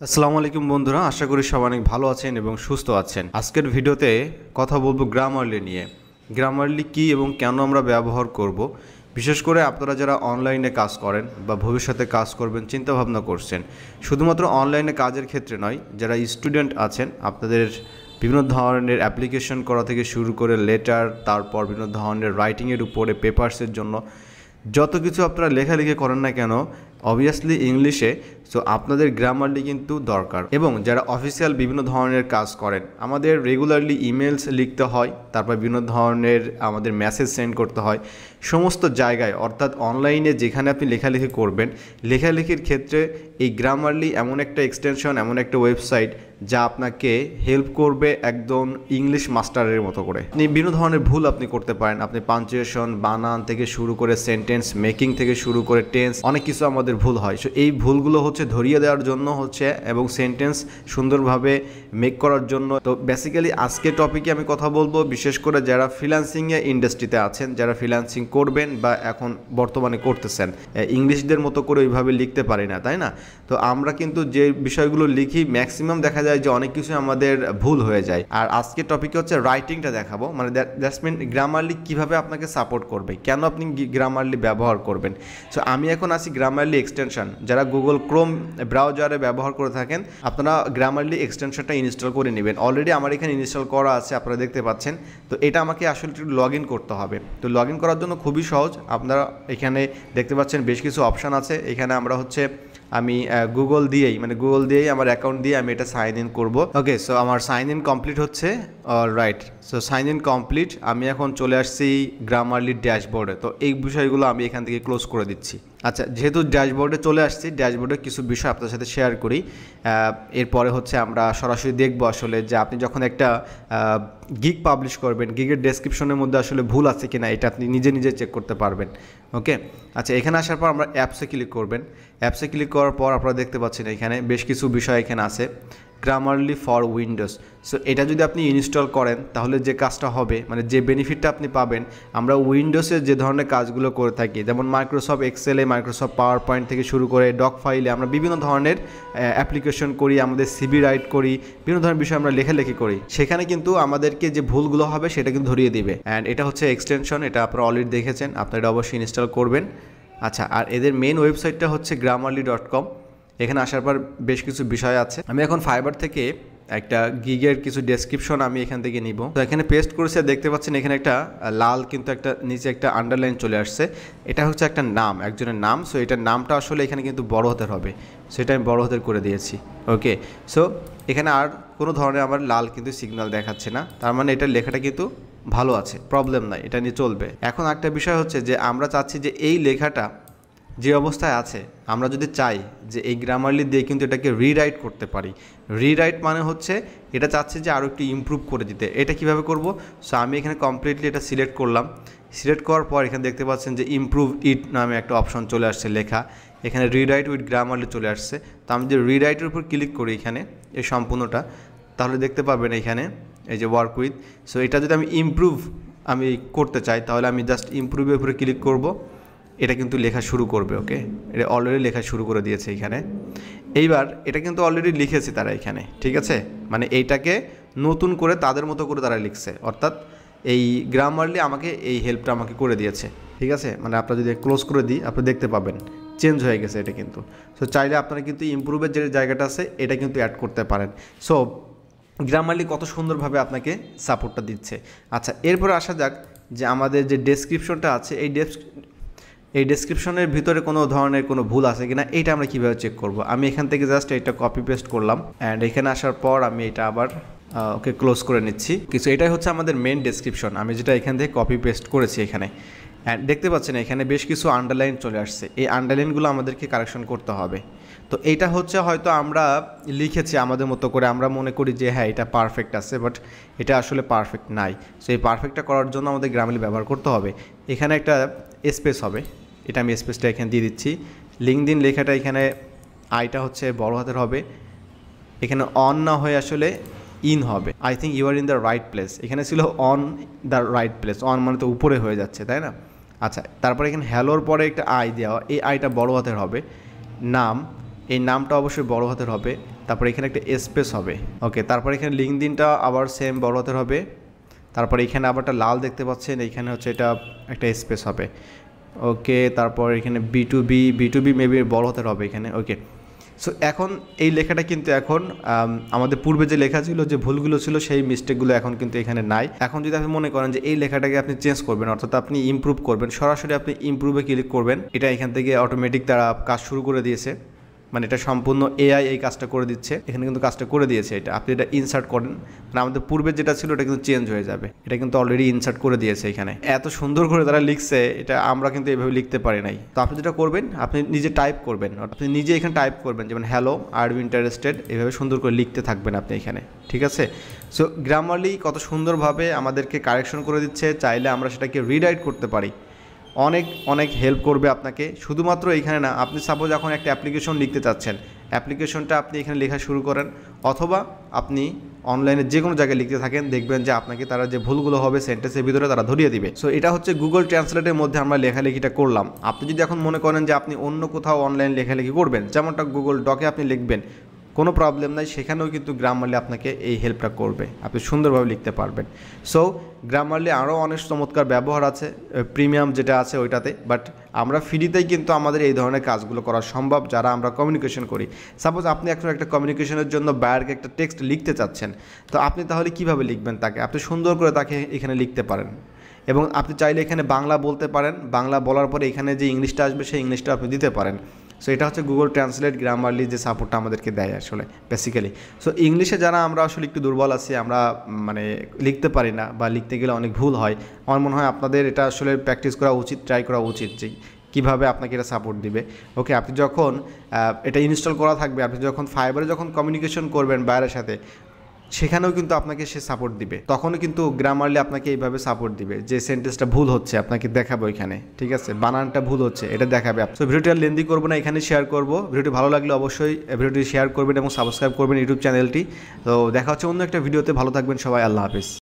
আসসালামু আলাইকুম বন্ধুরা, আশা করি সবাই অনেক ভালো আছেন এবং সুস্থ আছেন। আজকের ভিডিওতে কথা বলবো গ্রামারলি নিয়ে। গ্রামারলি কী এবং কেন আমরা ব্যবহার করব, বিশেষ করে আপনারা যারা অনলাইনে কাজ করেন বা ভবিষ্যতে কাজ করবেন চিন্তাভাবনা করছেন, শুধুমাত্র অনলাইনে কাজের ক্ষেত্রে নয়, যারা স্টুডেন্ট আছেন আপনাদের বিভিন্ন ধরনের অ্যাপ্লিকেশন করা থেকে শুরু করে লেটার, তারপর বিভিন্ন ধরনের রাইটিংয়ের উপরে পেপারসের জন্য যত কিছু আপনারা লেখালেখি করেন না কেন অবভিয়াসলি ইংলিশে, সো আপনাদের গ্রামারলি কিন্তু দরকার। এবং যারা অফিসিয়াল বিভিন্ন ধরনের কাজ করেন, আমাদের রেগুলারলি ইমেলস লিখতে হয়, তারপর বিভিন্ন ধরনের আমাদের মেসেজ সেন্ড করতে হয় সমস্ত জায়গায়, অর্থাৎ অনলাইনে যেখানে আপনি লেখালেখি করবেন, লেখালেখির ক্ষেত্রে এই গ্রামারলি এমন একটা এক্সটেনশন, এমন একটা ওয়েবসাইট যা আপনাকে হেল্প করবে একদম ইংলিশ মাস্টারের মতো করে। আপনি বিভিন্ন ধরনের ভুল আপনি করতে পারেন, আপনি পাঞ্চুয়েশন, বানান থেকে শুরু করে সেন্টেন্স মেকিং থেকে শুরু করে টেন্স, অনেক কিছু আমাদের ভুল হয়। সো এই ভুলগুলো ধরিয়ে দেওয়ার জন্য এবং সেন্টেন্স সুন্দরভাবে মেক করার জন্য। তো বেসিক্যালি আজকে টপিকে আমি কথা বলবো বিশেষ করে যারা ফ্রিল্যান্সিংয়ে ইন্ডাস্ট্রিতে আছেন, যারা ফ্রিল্যান্সিং করবেন বা এখন বর্তমানে করতেছেন। ইংলিশদের মতো করে ওইভাবে লিখতে পারি না, তাই না? তো আমরা কিন্তু যে বিষয়গুলো লিখি ম্যাক্সিমাম দেখা যায় যে অনেক কিছু আমাদের ভুল হয়ে যায়। আর আজকে টপিকে হচ্ছে রাইটিংটা দেখাবো, মানে দ্যাটস মিন গ্রামারলি কীভাবে আপনাকে সাপোর্ট করবে, কেন আপনি গ্রামারলি ব্যবহার করবেন। সো আমি এখন আছি গ্রামারলি এক্সটেনশন। যারা গুগল ক্রোম ব্রাউজারে ব্যবহার করে থাকেন আপনারা গ্রামারলি এক্সটেনশনটা ইনস্টল করে নেবেন। অলরেডি আমার এখানে ইনস্টল করা আছে, আপনারা দেখতে পাচ্ছেন। তো এটা আমাকে আসলে একটু লগ ইন করতে হবে। তো লগ ইন করার জন্য খুবই সহজ, আপনারা এখানে দেখতে পাচ্ছেন বেশ কিছু অপশান আছে। এখানে আমরা আমি গুগল দিয়েই আমার অ্যাকাউন্ট দিয়ে আমি এটা সাইন ইন করবো। ওকে, সো আমার সাইন ইন কমপ্লিট হচ্ছে। Right, so sign in complete. আমি এখন চলে আসছি গ্রামারলি ড্যাশবোর্ডে। তো এই বিষয়গুলো আমি এখান থেকে ক্লোজ করে দিচ্ছি। আচ্ছা, যেহেতু ড্যাশবোর্ডে চলে আসছি, ড্যাশবোর্ডে কিছু বিষয় আপনার সাথে শেয়ার করি। এরপরে আমরা সরাসরি দেখব আসলে যে আপনি যখন একটা গিগ পাবলিশ করবেন, গিগের ডেসক্রিপশনের মধ্যে আসলে ভুল আছে কিনা এটা আপনি নিজে নিজে চেক করতে পারবেন। ওকে, আচ্ছা, এখানে আসার পর আমরা অ্যাপসে ক্লিক করবেন। অ্যাপসে ক্লিক করার পর আপনারা দেখতে পাচ্ছেন এখানে বেশ কিছু বিষয় এখানে আছে, গ্রামারলি ফর উইন্ডোজ। সো এটা যদি আপনি ইনস্টল করেন তাহলে যে কাজটা হবে, মানে যে বেনিফিটটা আপনি পাবেন, আমরা উইন্ডোজে যে ধরনের কাজগুলো করে থাকি, যেমন মাইক্রোসফট এক্সেলে, মাইক্রোসফট পাওয়ার পয়েন্ট থেকে শুরু করে ডক ফাইলে আমরা বিভিন্ন ধরনের অ্যাপ্লিকেশন করি, আমাদের সিভি রাইট করি, বিভিন্ন ধরনের বিষয় আমরা লেখালেখি করি, সেখানে কিন্তু আমাদেরকে যে ভুলগুলো হবে সেটা কিন্তু ধরিয়ে দিবে। অ্যান্ড এটা হচ্ছে এক্সটেনশন, এটা আপনারা অলরেডি দেখেছেন, আপনারা এটা অবশ্যই ইনস্টল করবেন। আচ্ছা, আর এদের মেন ওয়েবসাইটটা হচ্ছে grammarly.com। এখানে আসার পর বেশ কিছু বিষয় আছে। আমি এখন ফাইবার থেকে একটা গিগের কিছু ডেসক্রিপশন আমি এখান থেকে নিব। তো এখানে পেস্ট করেছে, দেখতে পাচ্ছেন এখানে একটা লাল কিন্তু একটা নিচে একটা আন্ডারলাইন চলে আসছে। এটা হচ্ছে একটা নাম, একজনের নাম। সো এটার নামটা আসলে এখানে কিন্তু বড় হাতের হবে, সেটা আমি বড় হাতের করে দিয়েছি। ওকে, সো এখানে আর কোনো ধরনের আমার লাল কিন্তু সিগন্যাল দেখাচ্ছে না, তার মানে এটার লেখাটা কিন্তু ভালো আছে, প্রবলেম নাই, এটা নিয়ে চলবে। এখন একটা বিষয় হচ্ছে যে আমরা চাচ্ছি যে এই লেখাটা যে অবস্থায় আছে, আমরা যদি চাই যে এই গ্রামারলি দিয়ে কিন্তু এটাকে রিরাইট করতে পারি। রিরাইট মানে হচ্ছে এটা চাচ্ছি যে আরও একটু ইমপ্রুভ করে দিতে। এটা কিভাবে করব? সো আমি এখানে কমপ্লিটলি এটা সিলেক্ট করলাম। সিলেক্ট করার পর এখানে দেখতে পাচ্ছেন যে ইমপ্রুভ ইট নামে একটা অপশন চলে আসছে লেখা, এখানে রিরাইট উইথ গ্রামারলি চলে আসছে। তো আমি যদি রিরাইটের উপর ক্লিক করি এখানে এই সম্পূর্ণটা, তাহলে দেখতে পাবেন এখানে এই যে ওয়ার্ক উইথ। সো এটা যদি আমি ইমপ্রুভ করতে চাই তাহলে আমি জাস্ট ইমপ্রুভের উপরে ক্লিক করব, এটা কিন্তু লেখা শুরু করবে। ওকে, এটা অলরেডি লেখা শুরু করে দিয়েছে এখানে। এইবার এটা কিন্তু অলরেডি লিখেছে তারা এখানে, ঠিক আছে? মানে এইটাকে নতুন করে তাদের মতো করে তারা লিখছে, অর্থাৎ এই গ্রামারলি আমাকে এই হেল্পটা আমাকে করে দিয়েছে, ঠিক আছে? মানে আপনারা যদি ক্লোজ করে দিই আপনি দেখতে পাবেন চেঞ্জ হয়ে গেছে এটা কিন্তু। সো চাইলে আপনারা কিন্তু ইমপ্রুভের যে জায়গাটা আছে এটা কিন্তু অ্যাড করতে পারেন। সো গ্রামারলি কত সুন্দরভাবে আপনাকে সাপোর্টটা দিচ্ছে। আচ্ছা, এরপরে আসা যাক যে আমাদের যে ডেসক্রিপশনটা আছে, এই ডেসক্রিপশনের ভিতরে কোনো ধরনের কোনো ভুল আছে কিনা এইটা আমরা কীভাবে চেক করব। আমি এখান থেকে জাস্ট এটা কপি পেস্ট করলাম, অ্যান্ড এখানে আসার পর আমি এটা আবার ওকে ক্লোজ করে নিচ্ছি। কিছু এটাই হচ্ছে আমাদের মেন ডেসক্রিপশন, আমি যেটা এখান থেকে কপি পেস্ট করেছি এখানে। অ্যান্ড দেখতে পাচ্ছেন এখানে বেশ কিছু আন্ডারলাইন চলে আসছে, এই আন্ডারলাইনগুলো আমাদেরকে কারেকশন করতে হবে। তো এইটা হচ্ছে হয়তো আমরা লিখেছি আমাদের মতো করে, আমরা মনে করি যে হ্যাঁ এটা পারফেক্ট আছে, বাট এটা আসলে পারফেক্ট নাই। সো এই পারফেক্টটা করার জন্য আমাদের গ্রামারলি ব্যবহার করতে হবে। এখানে একটা স্পেস হবে, এটা আমি স্পেসটা এখানে দিয়ে দিচ্ছি। লিঙ্কডিন লেখাটা এখানে আইটা হচ্ছে বড় হাতের হবে, এখানে অন না হয়ে আসলে ইন হবে। I think you are in the right place, এখানে ছিল on the right place, on মানে তো উপরে হয়ে যাচ্ছে, তাই না? আচ্ছা, তারপরে এখানে হ্যালোর পরে একটা আই দেওয়া, এই আইটা বড় হাতের হবে। নাম, এই নামটা অবশ্যই বড় হাতের হবে। তারপর এখানে একটা স্পেস হবে। ওকে, তারপর এখানে লিঙ্কডিনটা আবার সেম বড় হাতের হবে। তারপর এখানে আবার একটা লাল দেখতে পাচ্ছেন, এইখানে হচ্ছে এটা একটা স্পেস হবে। ওকে, তারপর এখানে বি টু বি মেবি বড় হাতের হবে এখানে। ওকে, সো এখন এই লেখাটা কিন্তু এখন আমাদের পূর্বে যে লেখা ছিল, যে ভুলগুলো ছিল, সেই মিস্টেকগুলো এখন কিন্তু এখানে নাই। এখন যদি আপনি মনে করেন যে এই লেখাটাকে আপনি চেঞ্জ করবেন, অর্থাৎ আপনি ইমপ্রুভ করবেন, সরাসরি আপনি ইমপ্রুভে ক্লিক করবেন। এটা এখান থেকে অটোমেটিক তারা কাজ শুরু করে দিয়েছে, মানে এটা সম্পূর্ণ এআই এই কাজটা করে দিচ্ছে। এখানে কিন্তু কাজটা করে দিয়েছে। এটা আপনি এটা ইনসার্ট করেন, মানে আমাদের পূর্বে যেটা ছিল এটা কিন্তু চেঞ্জ হয়ে যাবে। এটা কিন্তু অলরেডি ইনসার্ট করে দিয়েছে এখানে। এত সুন্দর করে তারা লিখছে, এটা আমরা কিন্তু এভাবে লিখতে পারি নাই। তো আপনি যেটা করবেন, আপনি নিজে টাইপ করবেন, আপনি নিজে এখানে টাইপ করবেন, যেমন হ্যালো আর ইউ ইন্টারেস্টেড, এভাবে সুন্দর করে লিখতে থাকবেন আপনি এখানে, ঠিক আছে। সো গ্রামারলি কত সুন্দরভাবে আমাদেরকে কারেকশন করে দিচ্ছে, চাইলে আমরা সেটাকে রিরাইট করতে পারি। অনেক অনেক হেল্প করবে আপনাকে। শুধুমাত্র এইখানে না, আপনি সাপোজ এখন একটা অ্যাপ্লিকেশন লিখতে চাচ্ছেন, অ্যাপ্লিকেশনটা আপনি এখানে লেখা শুরু করেন, অথবা আপনি অনলাইনে যে কোনো জায়গায় লিখতে থাকেন, দেখবেন যে আপনাকে তারা যে ভুলগুলো হবে সেন্টেন্সের ভিতরে তারা ধরিয়ে দিবে। সো এটা হচ্ছে গুগল ট্রান্সলেটের মধ্যে আমরা লেখালেখিটা করলাম। আপনি যদি এখন মনে করেন যে আপনি অন্য কোথাও অনলাইন লেখালেখি করবেন, যেমনটা গুগল ডকে আপনি লিখবেন, কোনো প্রবলেম নাই, সেখানেও কিন্তু গ্রামারলি আপনাকে এই হেল্পটা করবে, আপনি সুন্দরভাবে লিখতে পারবেন। সো গ্রামারলি আরও অনেক চমৎকার ব্যবহার আছে প্রিমিয়াম যেটা আছে ওইটাতে, বাট আমরা ফ্রিতেই কিন্তু আমাদের এই ধরনের কাজগুলো করা সম্ভব যারা আমরা কমিউনিকেশন করি। সাপোজ আপনি এখন একটা কমিউনিকেশনের জন্য বায়ারকে একটা টেক্সট লিখতে চাচ্ছেন, তো আপনি তাহলে কিভাবে লিখবেন তাকে? আপনি সুন্দর করে তাকে এখানে লিখতে পারেন, এবং আপনি চাইলে এখানে বাংলা বলতে পারেন, বাংলা বলার পরে এখানে যে ইংলিশটা আসবে সেই ইংলিশটা আপনি দিতে পারেন। সো এটা হচ্ছে গুগল ট্রান্সলেট গ্রামারলি যে সাপোর্টটা আমাদেরকে দেয় আসলে বেসিক্যালি। সো ইংলিশে যারা আমরা আসলে একটু দুর্বল আছি, আমরা মানে লিখতে পারি না বা লিখতে গেলে অনেক ভুল হয়, আমার মনে হয় আপনাদের এটা আসলে প্র্যাকটিস করা উচিত, ট্রাই করা উচিত যে কীভাবে আপনাকে এটা সাপোর্ট দিবে। ওকে, আপনি যখন এটা ইনস্টল করা থাকবে, আপনি যখন ফাইবারে যখন কমিউনিকেশন করবেন বাইরের সাথে, সেখানেও কিন্তু আপনাকে সে সাপোর্ট দিবে। তখনও কিন্তু গ্রামারলি আপনাকে এইভাবে সাপোর্ট দিবে, যে সেন্টেন্সটা ভুল হচ্ছে আপনাকে দেখাবে ওইখানে, ঠিক আছে, বানানটা ভুল হচ্ছে এটা দেখাবে। তো ভিডিওটি আর লেন্দি করবো না, এখানে শেয়ার করব। ভিডিওটি ভালো লাগলে অবশ্যই ভিডিওটি শেয়ার করবেন এবং সাবস্ক্রাইব করবেন ইউটিউব চ্যানেলটি। তো দেখা হচ্ছে অন্য একটা ভিডিওতে। ভালো থাকবেন সবাই, আল্লাহ হাফিজ।